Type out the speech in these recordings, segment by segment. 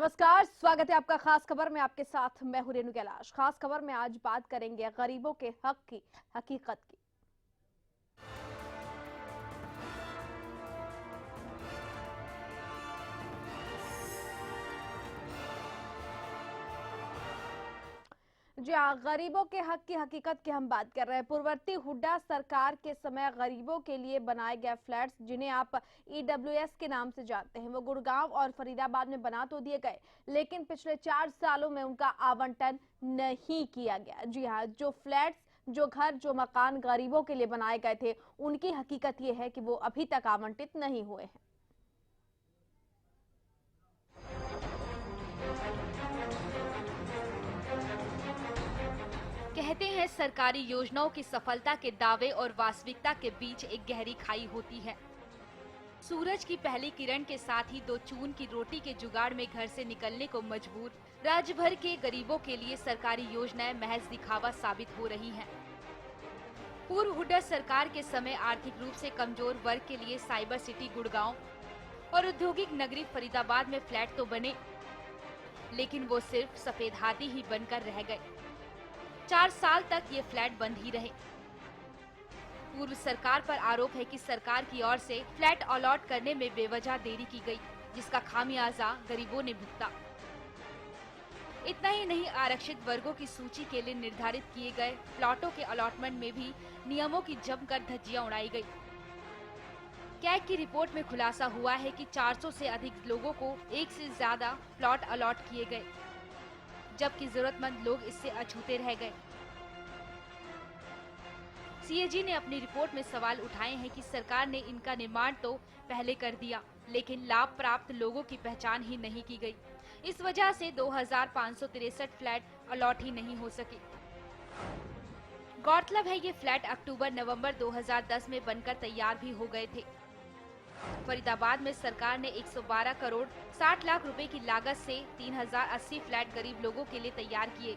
नमस्कार, स्वागत है आपका खास खबर में। आपके साथ मैं हूं रेणु कैलाश। खास खबर में आज बात करेंगे गरीबों के हक की हकीकत की। जी हाँ, गरीबों के हक की हकीकत की हम बात कर रहे हैं। पूर्ववर्ती हुड्डा सरकार के समय गरीबों के लिए बनाए गए फ्लैट्स, जिन्हें आप ईडब्ल्यूएस के नाम से जानते हैं, वो गुड़गांव और फरीदाबाद में बना तो दिए गए, लेकिन पिछले 4 सालों में उनका आवंटन नहीं किया गया। जी हाँ, जो फ्लैट्स, जो घर, जो मकान गरीबों के लिए बनाए गए थे, उनकी हकीकत ये है कि वो अभी तक आवंटित नहीं हुए हैं। कहते हैं सरकारी योजनाओं की सफलता के दावे और वास्तविकता के बीच एक गहरी खाई होती है। सूरज की पहली किरण के साथ ही 2 चून की रोटी के जुगाड़ में घर से निकलने को मजबूर राज्य भर के गरीबों के लिए सरकारी योजनाएं महज दिखावा साबित हो रही हैं। पूर्व हुड्डा सरकार के समय आर्थिक रूप से कमजोर वर्ग के लिए साइबर सिटी गुड़गांव और औद्योगिक नगरी फरीदाबाद में फ्लैट तो बने, लेकिन वो सिर्फ सफेद हाथी ही बनकर रह गए। 4 साल तक ये फ्लैट बंद ही रहे। पूर्व सरकार पर आरोप है कि सरकार की ओर से फ्लैट अलॉट करने में बेवजह देरी की गई, जिसका खामियाजा गरीबों ने भुगता। इतना ही नहीं, आरक्षित वर्गों की सूची के लिए निर्धारित किए गए प्लॉटों के अलॉटमेंट में भी नियमों की जमकर धज्जियां उड़ाई गई। कैग की रिपोर्ट में खुलासा हुआ है कि 400 से अधिक लोगों को एक से ज्यादा प्लॉट अलॉट किए गए, जबकि जरूरतमंद लोग इससे अछूते रह गए। सीएजी ने अपनी रिपोर्ट में सवाल उठाए हैं कि सरकार ने इनका निर्माण तो पहले कर दिया, लेकिन लाभ प्राप्त लोगों की पहचान ही नहीं की गई। इस वजह से 2563 फ्लैट अलॉट ही नहीं हो सके। गौरतलब है ये फ्लैट अक्टूबर-नवंबर 2010 में बनकर तैयार भी हो गए थे। फरीदाबाद में सरकार ने 112 करोड़ 60 लाख रुपए की लागत से 3080 फ्लैट गरीब लोगों के लिए तैयार किए,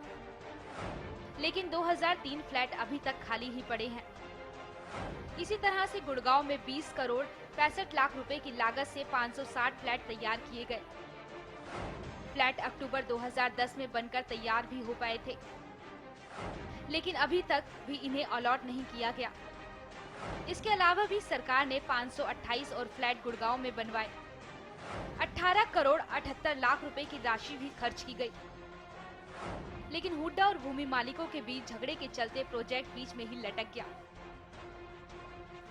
लेकिन 2003 फ्लैट अभी तक खाली ही पड़े हैं। इसी तरह से गुड़गांव में 20 करोड़ 65 लाख रुपए की लागत से 560 फ्लैट तैयार किए गए। फ्लैट अक्टूबर 2010 में बनकर तैयार भी हो पाए थे, लेकिन अभी तक भी इन्हें अलॉट नहीं किया गया। इसके अलावा भी सरकार ने 528 और फ्लैट गुड़गांव में बनवाए। 18 करोड़ 78 लाख रुपए की राशि भी खर्च की गई, लेकिन हुड्डा और भूमि मालिकों के बीच झगड़े के चलते प्रोजेक्ट बीच में ही लटक गया।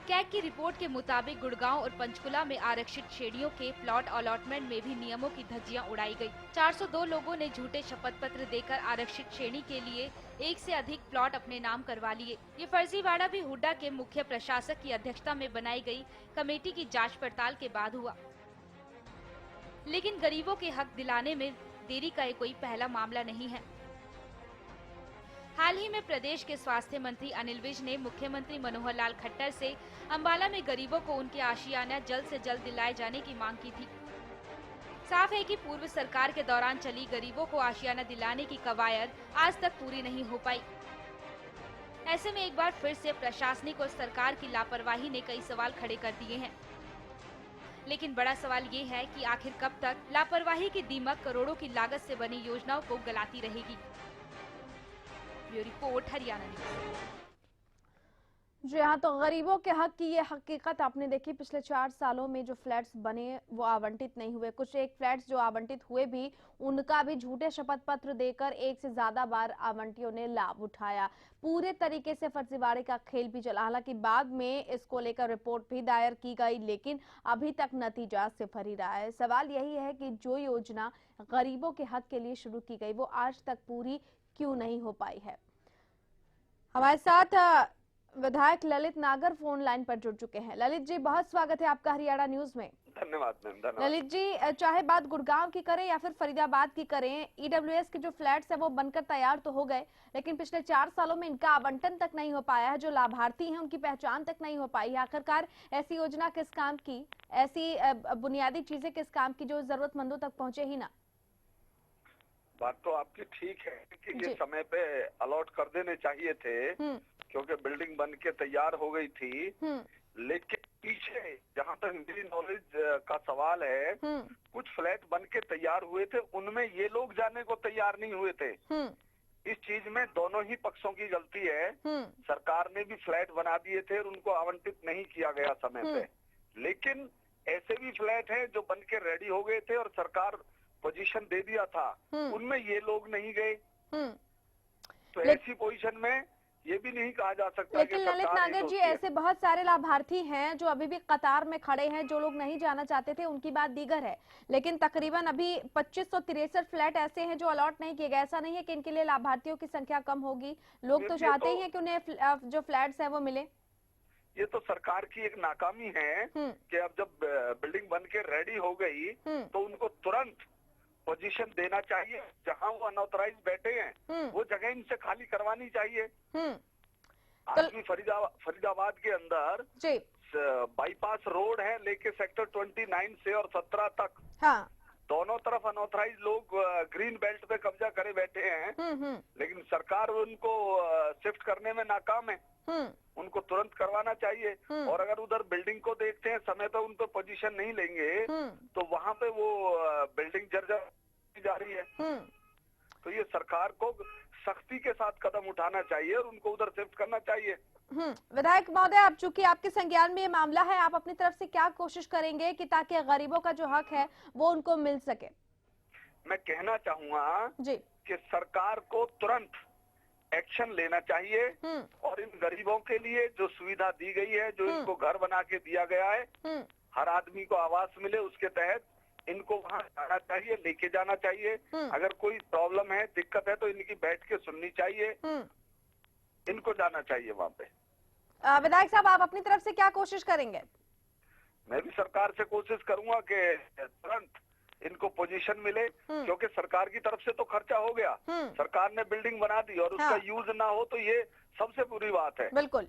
कैग की रिपोर्ट के मुताबिक गुड़गांव और पंचकुला में आरक्षित श्रेणियों के प्लॉट अलॉटमेंट में भी नियमों की धज्जियां उड़ाई गई। 402 लोगों ने झूठे शपथ पत्र देकर आरक्षित श्रेणी के लिए एक से अधिक प्लॉट अपने नाम करवा लिए। ये फर्जीवाड़ा भी हुड्डा के मुख्य प्रशासक की अध्यक्षता में बनाई गई कमेटी की जाँच पड़ताल के बाद हुआ। लेकिन गरीबों के हक दिलाने में देरी का ये कोई पहला मामला नहीं है। हाल ही में प्रदेश के स्वास्थ्य मंत्री अनिल विज ने मुख्यमंत्री मनोहर लाल खट्टर से अंबाला में गरीबों को उनके आशियाना जल्द से जल्द दिलाए जाने की मांग की थी। साफ है कि पूर्व सरकार के दौरान चली गरीबों को आशियाना दिलाने की कवायद आज तक पूरी नहीं हो पाई। ऐसे में एक बार फिर से प्रशासनिक और सरकार की लापरवाही ने कई सवाल खड़े कर दिए हैं। लेकिन बड़ा सवाल ये है कि आखिर कब तक लापरवाही की दीमक करोड़ों की लागत से बनी योजनाओं को गलाती रहेगी। Bureau report, Haryana news. जी हाँ, तो गरीबों के हक की ये हकीकत आपने देखी। पिछले 4 सालों में जो फ्लैट्स बने वो आवंटित नहीं हुए। कुछ एक फ्लैट्स जो आवंटित हुए भी, उनका भी झूठे शपथ पत्र देकर एक से ज्यादा बार आवंटियों ने लाभ उठाया। पूरे तरीके से फर्जीवाड़े का खेल भी चला। हालांकि बाद में इसको लेकर रिपोर्ट भी दायर की गई, लेकिन अभी तक नतीजा सिफर ही रहा है। सवाल यही है कि जो योजना गरीबों के हक के लिए शुरू की गई, वो आज तक पूरी क्यों नहीं हो पाई है। हमारे साथ विधायक ललित नागर फोन लाइन पर जुड़ चुके हैं। ललित जी, बहुत स्वागत है आपका हरियाणा न्यूज में। धन्यवाद मैम, धन्यवाद। ललित जी, चाहे बात गुड़गांव की करें या फिर फरीदाबाद की करें, ईडब्ल्यूएस के जो फ्लैट्स है वो बनकर तैयार तो हो गए, लेकिन पिछले 4 सालों में इनका आवंटन तक नहीं हो पाया है। जो लाभार्थी हैं उनकी पहचान तक नहीं हो पाई है। आखिरकार ऐसी योजना किस काम की, ऐसी बुनियादी चीजें किस काम की जो जरूरतमंदों तक पहुंचे ही ना। बात तो आपकी ठीक है कि ये समय पे अलॉट कर देने चाहिए थे, क्योंकि बिल्डिंग बन के तैयार हो गई थी। लेकिन पीछे जहां तक मेरी नॉलेज का सवाल है, कुछ फ्लैट बन के तैयार हुए थे, उनमें ये लोग जाने को तैयार नहीं हुए थे। इस चीज में दोनों ही पक्षों की गलती है। सरकार ने भी फ्लैट बना दिए थे और उनको आवंटित नहीं किया गया समय पे। लेकिन ऐसे भी फ्लैट हैं जो बन के रेडी हो गए थे और सरकार पोजीशन दे दिया था, उनमें ये लोग नहीं गए। तो ऐसी पोजीशन में ये भी नहीं कहा जा सकता। लेकिन ललित नागर जी, ऐसे बहुत सारे लाभार्थी हैं जो अभी भी कतार में खड़े हैं, जो लोग नहीं जाना चाहते थे, उनकी बात दीगर है। लेकिन तकरीबन अभी 2563 फ्लैट ऐसे हैं जो अलॉट नहीं किए गए। ऐसा नहीं है कि इनके लिए लाभार्थियों की संख्या कम होगी। लोग तो चाहते ही हैं कि उन्हें जो फ्लैट्स हैं वो मिले। ये तो सरकार की एक नाकामी है कि अब जब बिल्डिंग बन के रेडी हो गई तो उनको तुरंत पोजीशन देना चाहिए। जहां वो अनऑथराइज बैठे हैं वो जगह इनसे खाली करवानी चाहिए। आज भी फरीदाबाद के अंदर बाईपास रोड है लेके सेक्टर 29 से और 17 तक, दोनों तरफ अनऑथराइज लोग ग्रीन बेल्ट पे कब्जा करे बैठे हैं। लेकिन सरकार उनको शिफ्ट करने में नाकाम है। उनको तुरंत करवाना चाहिए। और अगर उधर बिल्डिंग को देखते हैं, समय पे उन पे पोजीशन नहीं लेंगे तो वहां पे वो बिल्डिंग जर्जर जा रही है। तो ये सरकार को सख्ती के साथ कदम उठाना चाहिए और उनको उधर शिफ्ट करना चाहिए। विधायक महोदय, अब चूंकि आपके संज्ञान में ये मामला है, आप अपनी तरफ से क्या कोशिश करेंगे कि ताकि गरीबों का जो हक है वो उनको मिल सके? मैं कहना चाहूंगा जी कि सरकार को तुरंत एक्शन लेना चाहिए और इन गरीबों के लिए जो सुविधा दी गई है, जो इनको घर बना के दिया गया है, हर आदमी को आवास मिले, उसके तहत इनको वहाँ जाना चाहिए, लेके जाना चाहिए। अगर कोई प्रॉब्लम है, दिक्कत है तो इनकी बैठ के सुननी चाहिए, इनको जाना चाहिए वहाँ पे। विधायक साहब, आप अपनी तरफ से क्या कोशिश करेंगे? मैं भी सरकार से कोशिश करूंगा कि तुरंत इनको पोजीशन मिले, क्योंकि सरकार की तरफ से तो खर्चा हो गया, सरकार ने बिल्डिंग बना दी और उसका यूज ना हो तो ये सबसे बुरी बात है। बिल्कुल।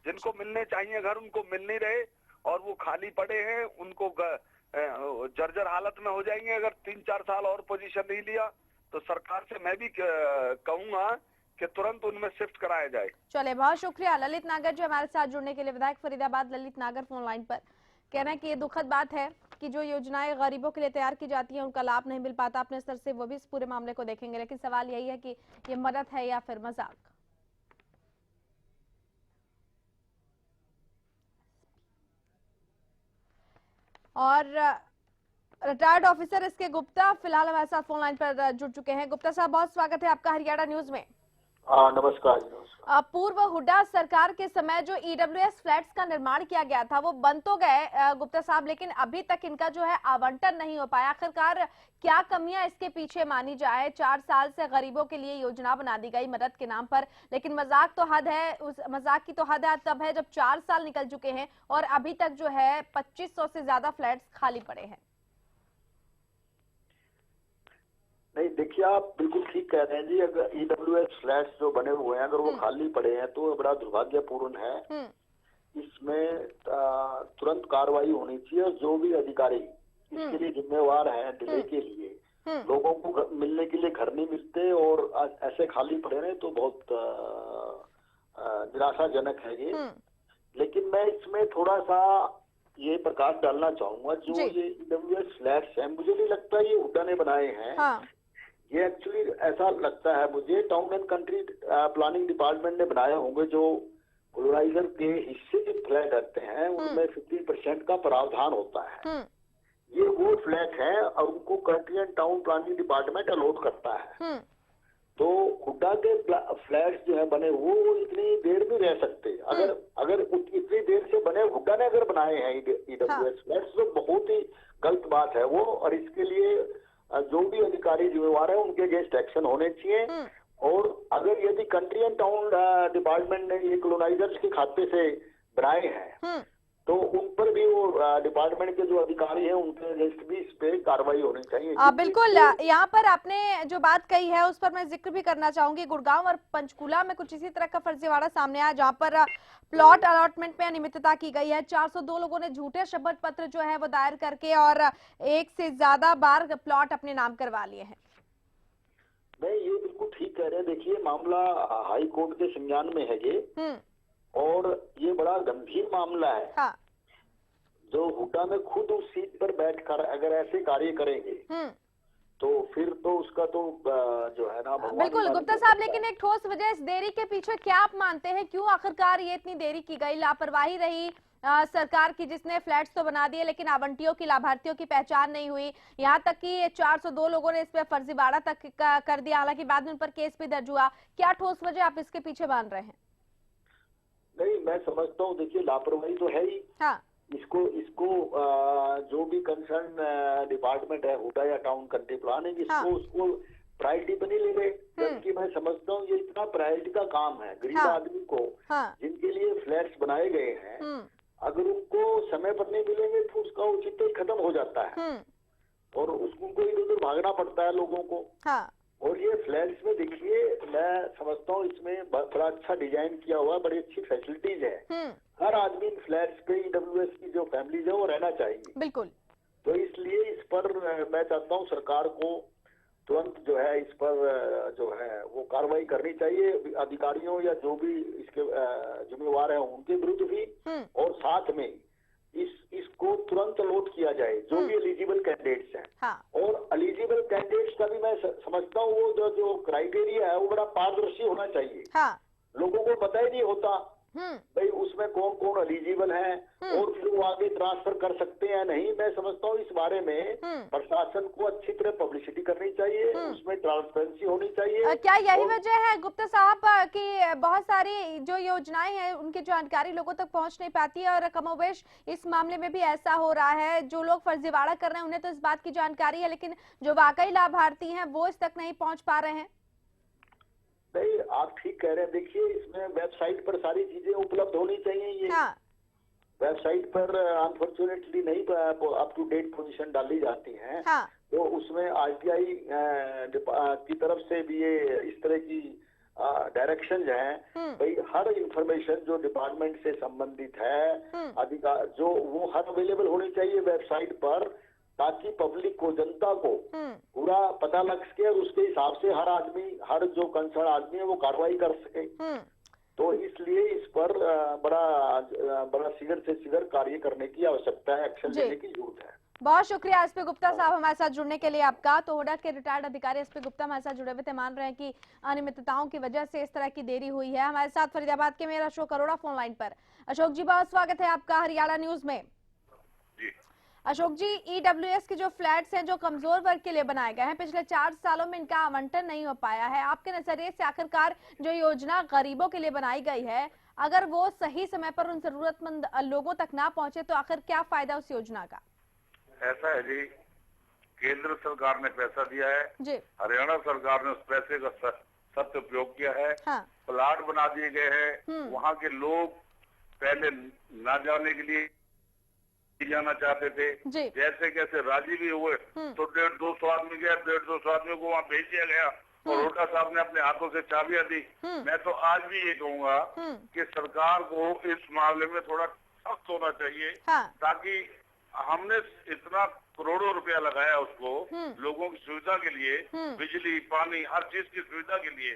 जिनको मिलने चाहिए घर, उनको मिल नहीं रहे और वो खाली पड़े हैं, उनको जर्जर हालत में हो जाएंगे अगर 3-4 साल और पोजीशन नहीं लिया। तो सरकार से मैं भी कहूंगा कि तुरंत उनमें शिफ्ट कराया जाए। चले, बहुत शुक्रिया ललित नागर जी हमारे साथ जुड़ने के लिए। विधायक फरीदाबाद ललित नागर फोन लाइन पर। कहना है कि ये दुखद बात है कि जो योजनाएं गरीबों के लिए तैयार की जाती हैं उनका लाभ नहीं मिल पाता। अपने स्तर से वो भी इस पूरे मामले को देखेंगे, लेकिन सवाल यही है कि ये मदद है या फिर मजाक। और रिटायर्ड ऑफिसर एसके गुप्ता फिलहाल हमारे साथ फोन लाइन पर जुड़ चुके हैं। गुप्ता साहब, बहुत स्वागत है आपका हरियाणा न्यूज में। नमस्कार। पूर्व हुड्डा सरकार के समय जो ईडब्ल्यूएस फ्लैट्स का निर्माण किया गया था वो बन तो गए गुप्ता साहब, लेकिन अभी तक इनका जो है आवंटन नहीं हो पाया। आखिरकार क्या कमियां इसके पीछे मानी जाए? 4 साल से गरीबों के लिए योजना बना दी गई मदद के नाम पर, लेकिन मजाक तो हद है, उस मजाक की तो हद है तब है जब 4 साल निकल चुके हैं और अभी तक जो है 2500 से ज्यादा फ्लैट्स खाली पड़े हैं। नहीं, देखिए, आप बिल्कुल ठीक कह रहे हैं जी। अगर ईडब्ल्यूएस फ्लैट्स जो बने हुए हैं अगर वो खाली पड़े हैं तो बड़ा दुर्भाग्यपूर्ण है। इसमें तुरंत कार्रवाई होनी चाहिए और जो भी अधिकारी इसके लिए जिम्मेवार हैं डिले के लिए, लोगों को मिलने के लिए घर नहीं मिलते और ऐसे खाली पड़े रहे तो बहुत निराशाजनक है ये। लेकिन मैं इसमें थोड़ा सा ये प्रकाश डालना चाहूंगा, जो ये ईडब्ल्यूएस फ्लैट्स हैं, मुझे नहीं लगता ये हुड्डा ने बनाए हैं। ये एक्चुअली ऐसा लगता है मुझे town and country planning department ने बनाए होंगे। जो कोलोनाइजर के हिस्से के फ्लैट रहते हैं उनमें 50% का प्रावधान होता है। ये वो फ्लैट है और उनको country and town planning department allot करता है। तो हुड्डा के फ्लैट्स जो है बने वो इतनी देर में रह सकते। अगर इतनी देर से बने, हुड्डा ने अगर बनाए हैं ईडब्ल्यूएस फ्लैट्स तो बहुत ही गलत बात है वो। और इसके लिए जो भी अधिकारी जिम्मेवार है उनके अगेंस्ट एक्शन होने चाहिए। और अगर यदि कंट्री एंड टाउन डिपार्टमेंट ने ये कॉलोनाइजर्स के खाते से बनाए हैं तो उन पर भी वो डिपार्टमेंट के जो अधिकारी हैं उनके अगेंस्ट भी इस पे कार्रवाई होनी चाहिए। बिल्कुल, यहाँ पर आपने जो बात कही है उस पर मैं जिक्र भी करना चाहूंगी। गुड़गांव और पंचकूला में कुछ इसी तरह का फर्जीवाड़ा सामने आया जहाँ पर प्लॉट अलॉटमेंट में अनियमितता की गई है। 402 लोगों ने झूठे शपथ पत्र जो है वो दायर करके और 1 से ज्यादा बार प्लॉट अपने नाम करवा लिए हैं। नहीं, ये बिल्कुल ठीक कह रहे हैं। देखिए, मामला हाई कोर्ट के संज्ञान में है ये। और ये बड़ा गंभीर मामला है। हाँ। जो हुड्डा में खुद उस सीट पर बैठकर अगर ऐसे कार्य करेंगे तो फिर तो उसका तो जो है ना भगवान। बिल्कुल गुप्ता साहब, लेकिन एक ठोस वजह इस देरी के पीछे क्या आप मानते हैं? क्यों आखिरकार ये इतनी देरी की गई? लापरवाही रही सरकार की, जिसने फ्लैट्स तो बना दिए लेकिन आवंटियों की, लाभार्थियों की पहचान नहीं हुई। यहाँ तक कि 402 लोगों ने इस पे फर्जीवाड़ा तक कर दिया, हालांकि बाद में उन पर केस भी दर्ज हुआ। क्या ठोस वजह आप इसके पीछे मान रहे हैं? नहीं, मैं समझता हूँ, देखिए लापरवाही तो है ही। हाँ। इसको जो भी कंसर्न डिपार्टमेंट है, हुडा या टाउन कंट्री प्लानिंग, इसको उसको प्रायोरिटी पर नहीं ले गए। जबकि मैं समझता हूँ ये इतना प्रायोरिटी का काम है। गरीब आदमी को जिनके लिए फ्लैट्स बनाए गए हैं, अगर उनको समय पर नहीं मिलेंगे तो उसका औचित्य ही खत्म हो जाता है और उनको इधर उधर भागना पड़ता है लोगों को। और ये फ्लैट्स में देखिए, मैं समझता हूँ इसमें बड़ा अच्छा डिजाइन किया हुआ, बड़ी अच्छी फैसिलिटीज है। हर आदमी इन फ्लैट्स पे ईडब्ल्यूएस की जो फैमिलीज है वो रहना चाहिए। बिल्कुल। तो इसलिए इस पर मैं चाहता हूँ सरकार को तुरंत जो है इस पर जो है वो कार्रवाई करनी चाहिए। अधिकारियों या जो भी इसके जिम्मेवार हैं उनके विरुद्ध भी, और साथ में इसको तुरंत अलॉट किया जाए जो भी एलिजिबल कैंडिडेट्स हैं। हाँ। और एलिजिबल कैंडिडेट्स का भी मैं समझता हूँ वो जो क्राइटेरिया है वो बड़ा पारदर्शी होना चाहिए। हाँ। लोगों को पता ही नहीं होता भाई उसमें कौन कौन एलिजिबल है और फिर वो आगे ट्रांसफर कर सकते हैं नहीं। मैं समझता हूँ इस बारे में प्रशासन को अच्छी तरह पब्लिसिटी करनी चाहिए, उसमें ट्रांसपेरेंसी होनी चाहिए। क्या यही वजह है गुप्ता साहब कि बहुत सारी जो योजनाएं हैं उनकी जानकारी लोगों तक पहुंच नहीं पाती है, और कमोबेश इस मामले में भी ऐसा हो रहा है? जो लोग फर्जीवाड़ा कर रहे हैं उन्हें तो इस बात की जानकारी है, लेकिन जो वाकई लाभार्थी हैं वो इस तक नहीं पहुंच पा रहे हैं। नहीं, आप ठीक कह रहे हैं। देखिए, इसमें वेबसाइट पर सारी चीजें उपलब्ध होनी चाहिए। ये वेबसाइट पर अनफॉर्चुनेटली नहीं अप टू डेट पोजीशन डाली जाती हैं। तो उसमें आरटीआई की तरफ से भी ये इस तरह की डायरेक्शन हैं भाई हर इंफॉर्मेशन जो डिपार्टमेंट से संबंधित है अधिकार जो वो हर अवेलेबल होनी चाहिए वेबसाइट पर, ताकि पब्लिक को, जनता को पूरा पता लग सके और उसके हिसाब से हर आदमी, हर जो कंसर्न आदमी है वो कार्रवाई कर सके। तो इसलिए इस पर बड़ा शीघ्र से शीघ्र कार्य करने की आवश्यकता है, एक्शन लेने की जरूरत है। बहुत शुक्रिया एसपी गुप्ता साहब हमारे साथ जुड़ने के लिए आपका। तो हुडा के रिटायर्ड अधिकारी एसपी गुप्ता हमारे साथ जुड़े हुए थे, मान रहे हैं कि अनियमितताओं की वजह से इस तरह की देरी हुई है। हमारे साथ फरीदाबाद के mayor Ashok Arora phone line पर। अशोक जी, बहुत स्वागत है आपका हरियाणा न्यूज में। अशोक जी, ईडब्ल्यूएस के जो फ्लैट्स हैं जो कमजोर वर्ग के लिए बनाए गए हैं, पिछले 4 सालों में इनका आवंटन नहीं हो पाया है। आपके नजरिए से आखिरकार जो योजना गरीबों के लिए बनाई गई है, अगर वो सही समय पर उन जरूरतमंद लोगों तक ना पहुंचे तो आखिर क्या फायदा उस योजना का? ऐसा है जी, केंद्र सरकार ने पैसा दिया है जी, हरियाणा सरकार ने उस पैसे का सदुपयोग किया है। हाँ। प्लाट बना दिए गए हैं। वहाँ के लोग पहले ना जाने के लिए जाना चाहते थे, जैसे कैसे राजी भी हुए तो 150-200 आदमी गया, 150-200 आदमियों को वहाँ भेज दिया गया और हुड्डा साहब ने अपने हाथों से चाबियां दी। मैं तो आज भी ये कहूंगा कि सरकार को इस मामले में थोड़ा सख्त होना चाहिए। हाँ। ताकि हमने इतना करोड़ों रुपया लगाया उसको लोगों की सुविधा के लिए, बिजली, पानी, हर चीज की सुविधा के लिए,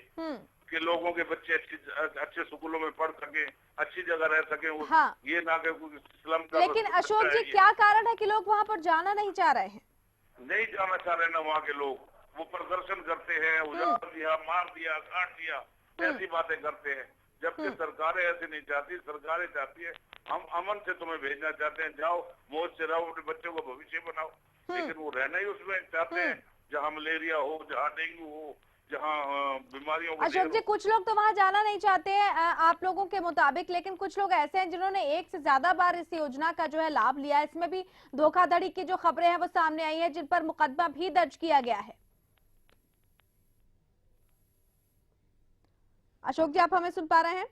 कि लोगों के बच्चे अच्छे स्कूलों में पढ़ सके, अच्छी जगह रह सके। हाँ। ये ना कि स्लम का। लेकिन अशोक जी, क्या कारण है कि लोग वहाँ पर जाना नहीं चाह रहे हैं? नहीं जाना चाह रहे ना वहाँ के लोग, वो प्रदर्शन करते हैं, उजाड़ दिया, मार दिया, काट दिया, ऐसी बातें करते हैं। जबकि सरकारें ऐसे नहीं चाहती। सरकारें चाहती है हम अमन से तुम्हें भेजना चाहते हैं, जाओ मौज से रहो, अपने बच्चों का भविष्य बनाओ। लेकिन वो रहना ही उसमें चाहते हैं जहाँ मलेरिया हो, जहाँ डेंगू हो, जहाँ बीमारियों। अशोक जी, कुछ लोग तो वहाँ जाना नहीं चाहते हैं आप लोगों के मुताबिक, लेकिन कुछ लोग ऐसे हैं जिन्होंने 1 से ज्यादा बार इस योजना का जो है लाभ लिया है। इसमें भी धोखाधड़ी की जो खबरें हैं वो सामने आई है, जिन पर मुकदमा भी दर्ज किया गया है। अशोक जी, आप हमें सुन पा रहे हैं?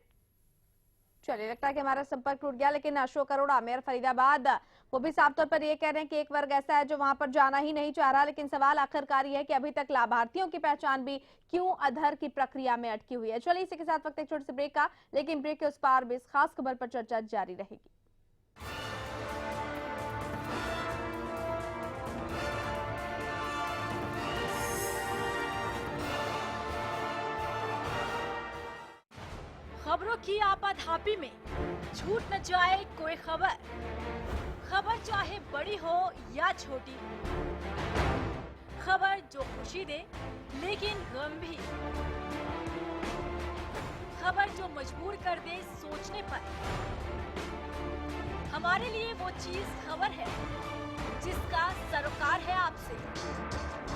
चलिए, लगता है कि हमारा संपर्क टूट गया। लेकिन अशोक अरोड़ा, मेयर फरीदाबाद, वो भी साफ तौर पर ये कह रहे हैं कि एक वर्ग ऐसा है जो वहां पर जाना ही नहीं चाह रहा। लेकिन सवाल आखिरकार ये है कि अभी तक लाभार्थियों की पहचान भी क्यों अधर की प्रक्रिया में अटकी हुई है। चलिए, इसी के साथ वक्त एक छोटे से ब्रेक का, लेकिन ब्रेक के उस पार भी इस खास खबर पर चर्चा जारी रहेगी। खबरों की आपाधापी में छूट न जाए कोई खबर, खबर चाहे बड़ी हो या छोटी, खबर जो खुशी दे लेकिन गम भी, खबर जो मजबूर कर दे सोचने पर। हमारे लिए वो चीज खबर है जिसका सरोकार है आपसे,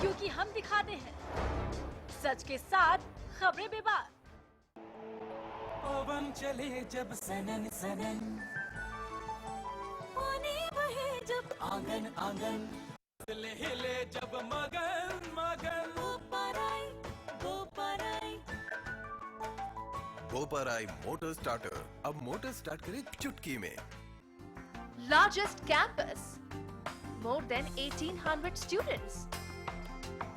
क्योंकि हम दिखाते हैं सच के साथ खबरें बेबाक। पवन चले जब सनन सनन, पानी बहे जब आंगन आंगन, हिले हिले जब मगन मगन, बोपराई मोटर स्टार्टर अब मोटर स्टार्ट करे चुटकी में। Largest campus, more than 1800 students,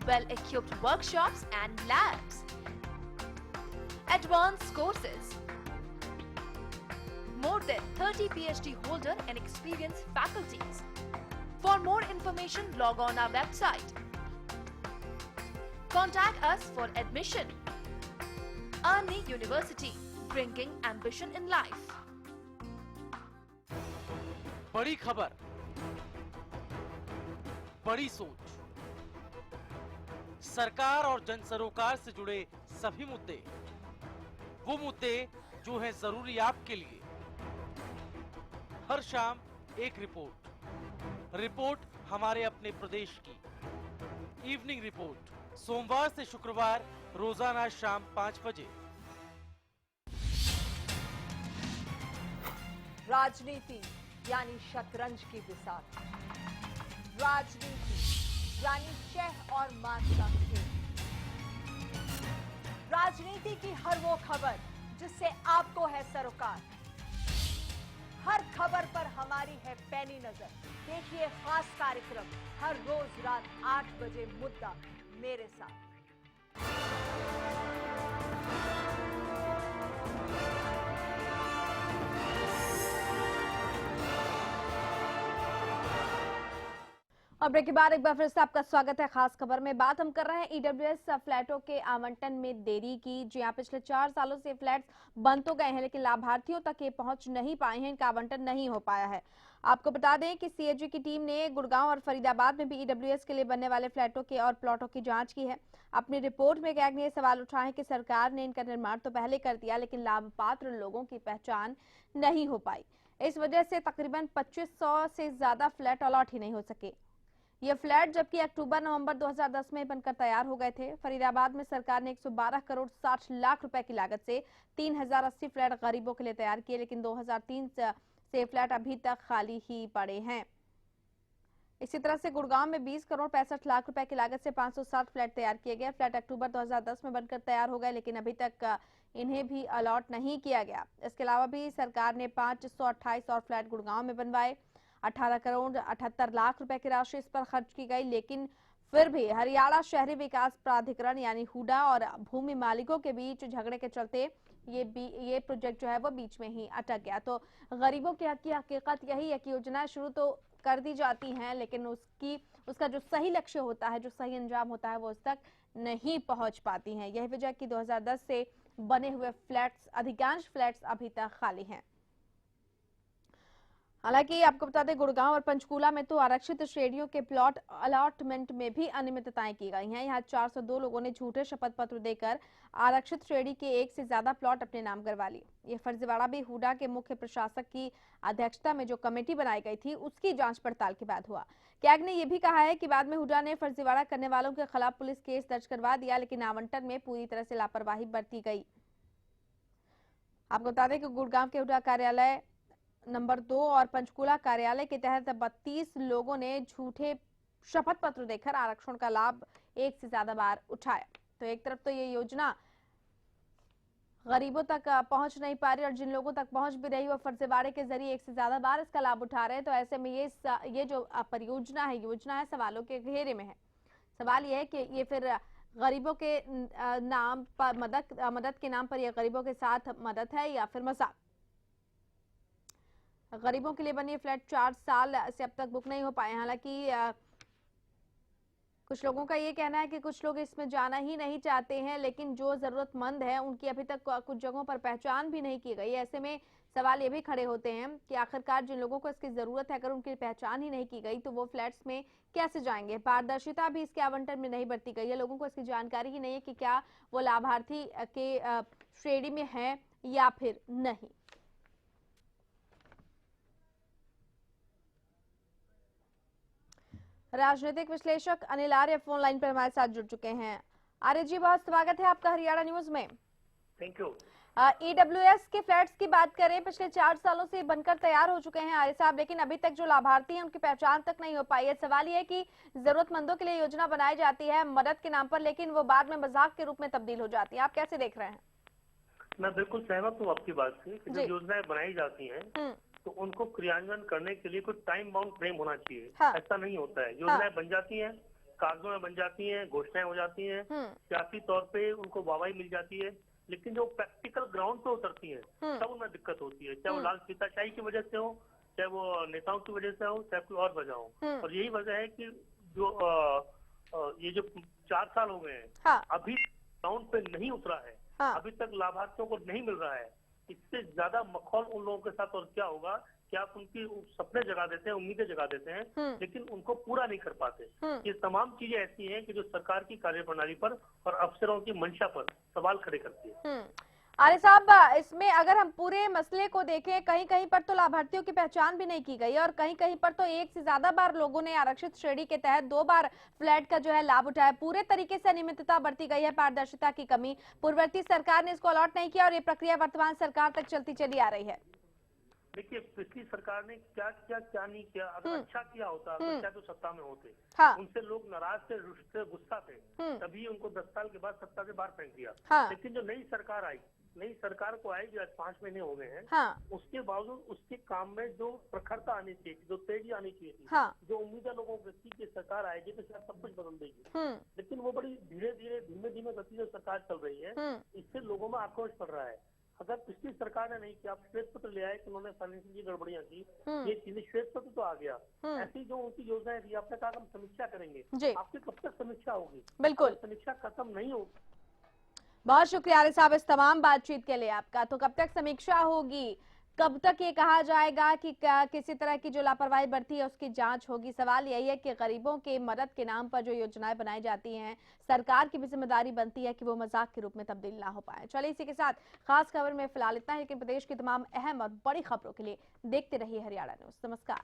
well-equipped workshops and labs, advanced courses, more than 30 PhD holder and experienced faculties. For more information, log on our website. Contact us for admission. Arni University, bringing ambition in life. बड़ी खबर, बड़ी सोच, सरकार और जन सरोकार से जुड़े सभी मुद्दे, वो मुद्दे जो हैं जरूरी आपके लिए। हर शाम एक रिपोर्ट हमारे अपने प्रदेश की। इवनिंग रिपोर्ट सोमवार से शुक्रवार रोजाना शाम 5 बजे। राजनीति यानी शतरंज की बिसात, राजनीति यानी शह और मात का खेल, राजनीति की हर वो खबर जिससे आपको है सरोकार, हर खबर पर हमारी है पैनी नजर। देखिए खास कार्यक्रम हर रोज रात 8 बजे मुद्दा मेरे साथ। और ब्रेक के बाद एक बार फिर से आपका स्वागत है। खास खबर में बात हम कर रहे हैं ईडब्ल्यूएस फ्लैटों के आवंटन में देरी की। जी हां, पिछले 4 सालों से फ्लैट्स बन तो गए हैं लेकिन लाभार्थियों तक ये पहुंच नहीं पाए हैं, इनका आवंटन नहीं हो पाया है। आपको बता दें कि सीएजी की टीम ने गुड़गांव और फरीदाबाद में भी ईडब्ल्यूएस के लिए बनने वाले फ्लैटों के और प्लॉटों की जांच की है। अपनी रिपोर्ट में कैग ने ये सवाल उठाए कि सरकार ने इनका निर्माण तो पहले कर दिया लेकिन लाभपात्र लोगों की पहचान नहीं हो पाई। इस वजह से तकरीबन 2500 से ज्यादा फ्लैट अलॉट ही नहीं हो सके। ये फ्लैट जबकि अक्टूबर-नवंबर 2010 में बनकर तैयार हो गए थे। फरीदाबाद में सरकार ने 112 करोड़ 60 लाख रुपए की लागत से 3080 फ्लैट गरीबों के लिए तैयार किए, लेकिन 2003 से फ्लैट अभी तक खाली ही पड़े हैं। इसी तरह से गुड़गांव में 20 करोड़ 65 लाख रुपए की लागत से 560 फ्लैट तैयार किए गए। फ्लैट अक्टूबर 2010 में बनकर तैयार हो गए लेकिन अभी तक इन्हें भी अलॉट नहीं किया गया। इसके अलावा भी सरकार ने 528 और फ्लैट गुड़गांव में बनवाए। 18 करोड़ 78 लाख रुपए की राशि इस पर खर्च की गई, लेकिन फिर भी हरियाणा शहरी विकास प्राधिकरण यानी हुडा और भूमि मालिकों के बीच झगड़े के चलते ये प्रोजेक्ट जो है वो बीच में ही अटक गया। तो गरीबों के हक की हकीकत यही है कि योजनाएं शुरू तो कर दी जाती हैं लेकिन उसका जो सही लक्ष्य होता है, जो सही अंजाम होता है, वो उस तक नहीं पहुंच पाती हैं। यही वजह कि 2010 से बने हुए फ्लैट्स, अधिकांश फ्लैट्स अभी तक खाली हैं। हालांकि आपको बता दें गुड़गांव और पंचकूला में तो आरक्षित श्रेणियों के प्लॉट अलॉटमेंट में भी अनियमितताएं की गई हैं। यहाँ 402 लोगों ने झूठे शपथ पत्र देकर आरक्षित श्रेणी के 1 से ज्यादा प्लॉट अपने नाम करवा लिए। ये फर्जीवाड़ा भी हुडा के मुख्य प्रशासक की अध्यक्षता में जो कमेटी बनाई गई थी उसकी जांच पड़ताल के बाद हुआ। कैग ने यह भी कहा है कि बाद में हुडा ने फर्जीवाड़ा करने वालों के खिलाफ पुलिस केस दर्ज करवा दिया लेकिन आवंटन में पूरी तरह से लापरवाही बरती गई। आपको बता दें कि गुड़गांव के हुडा कार्यालय नंबर 2 और पंचकूला कार्यालय के तहत 32 लोगों ने झूठे शपथ पत्र देकर आरक्षण का लाभ 1 से ज्यादा बार उठाया। तो एक तरफ तो ये योजना गरीबों तक पहुंच नहीं पा रही और जिन लोगों तक पहुंच भी रही वो फर्जीवाड़े के जरिए 1 से ज्यादा बार इसका लाभ उठा रहे हैं। तो ऐसे में ये जो परियोजना है, योजना है, सवालों के घेरे में है। सवाल ये है कि ये फिर गरीबों के नाम पर मदद के नाम पर ये गरीबों के साथ मदद है या फिर मजाक। गरीबों के लिए बने फ्लैट 4 साल से अब तक बुक नहीं हो पाए। हालांकि कुछ लोगों का ये कहना है कि कुछ लोग इसमें जाना ही नहीं चाहते हैं, लेकिन जो जरूरतमंद है उनकी अभी तक कुछ जगहों पर पहचान भी नहीं की गई। ऐसे में सवाल ये भी खड़े होते हैं कि आखिरकार जिन लोगों को इसकी जरूरत है, अगर उनकी पहचान ही नहीं की गई तो वो फ्लैट्स में कैसे जाएंगे। पारदर्शिता भी इसके आवंटन में नहीं बरती गई है। लोगों को इसकी जानकारी ही नहीं है कि क्या वो लाभार्थी के श्रेणी में है या फिर नहीं। राजनीतिक विश्लेषक अनिल आर्य फोन लाइन पर हमारे साथ जुड़ चुके हैं। आर्य जी, बहुत स्वागत है आपका हरियाणा न्यूज में। Thank you. ईडब्ल्यूएस के फ्लैट्स की बात करें, पिछले 4 सालों से बनकर तैयार हो चुके हैं आर्य साहब, लेकिन अभी तक जो लाभार्थी हैं उनकी पहचान तक नहीं हो पाई है। सवाल ये है कि जरूरतमंदों के लिए योजना बनाई जाती है मदद के नाम पर, लेकिन वो बाद में मजाक के रूप में तब्दील हो जाती है। आप कैसे देख रहे हैं? मैं बिल्कुल सहमत हूँ आपकी बात से कि जब योजनाएं बनाई जाती हैं तो उनको क्रियान्वयन करने के लिए कुछ टाइम बाउंड फ्रेम होना चाहिए। हाँ। ऐसा नहीं होता है। योजनाएं बन जाती हैं, कागजों में बन जाती हैं, घोषणाएं हो जाती हैं, सियासी तौर पे उनको वाहवाही मिल जाती है, लेकिन जो प्रैक्टिकल ग्राउंड पे उतरती है तब उनमें दिक्कत होती है। चाहे वो लाल फीताशाही की वजह से हो, चाहे वो नेताओं की वजह से हो, चाहे कोई और वजह हो। और यही वजह है कि जो ये जो 4 साल हो गए हैं, हाँ। अभी ग्राउंड पे नहीं उतरा है, हाँ। अभी तक लाभार्थियों को नहीं मिल रहा है। इससे ज्यादा मखौल उन लोगों के साथ और क्या होगा कि आप उनकी सपने जगा देते हैं, उम्मीदें जगा देते हैं, लेकिन उनको पूरा नहीं कर पाते। ये तमाम चीजें ऐसी हैं कि जो सरकार की कार्यप्रणाली पर और अफसरों की मंशा पर सवाल खड़े करती है। आर्य साहब, इसमें अगर हम पूरे मसले को देखें, कहीं कहीं पर तो लाभार्थियों की पहचान भी नहीं की गई और कहीं कहीं पर तो एक से ज्यादा बार लोगों ने आरक्षित श्रेणी के तहत 2 बार फ्लैट का जो है लाभ उठाया। पूरे तरीके से अनियमितता बरती गई है, पारदर्शिता की कमी। पूर्ववर्ती सरकार ने इसको अलॉट नहीं किया और ये प्रक्रिया वर्तमान सरकार तक चलती चली आ रही है। देखिए, पिछली सरकार ने क्या किया क्या नहीं किया। अगर अच्छा किया होता, अगर क्या तो सत्ता में होते, हाँ। उनसे लोग नाराज थे, रुष्ट थे, गुस्सा थे, तभी उनको 10 साल के बाद सत्ता से बाहर फेंक दिया। हाँ। लेकिन जो नई सरकार आई, नई सरकार को आई जो आज 5 महीने हो गए हैं, हाँ। उसके बावजूद उसके काम में जो प्रखरता आनी चाहिए, जो तेजी आनी चाहिए थी, हाँ। जो उम्मीदें लोगों को थी कि सरकार आएगी तो शायद सब कुछ बदल देगी, लेकिन वो बड़ी धीरे धीमे गति से सरकार चल रही है। इससे लोगों में आक्रोश पड़ रहा है। अगर पिछली सरकार ने नहीं किया, आप श्वेत पत्र ले आए कि उन्होंने फाइनेंशियल गड़बड़ियां की, ये चीजें श्वेत पत्र तो आ गया। ऐसी जो उनकी योजनाएं थी, आपने कहा हम समीक्षा करेंगे, आपकी कब तक समीक्षा होगी? बिल्कुल, समीक्षा खत्म नहीं होगी। बहुत शुक्रिया आर्य साहब इस तमाम बातचीत के लिए आपका। तो कब तक समीक्षा होगी, कब तक ये कहा जाएगा कि किसी तरह की जो लापरवाही बरती है उसकी जांच होगी? सवाल यही है कि गरीबों के मदद के नाम पर जो योजनाएं बनाई जाती हैं, सरकार की भी जिम्मेदारी बनती है कि वो मजाक के रूप में तब्दील ना हो पाए। चलिए, इसी के साथ खास खबर में फिलहाल इतना है, लेकिन प्रदेश की तमाम अहम और बड़ी खबरों के लिए देखते रहिए हरियाणा न्यूज। नमस्कार।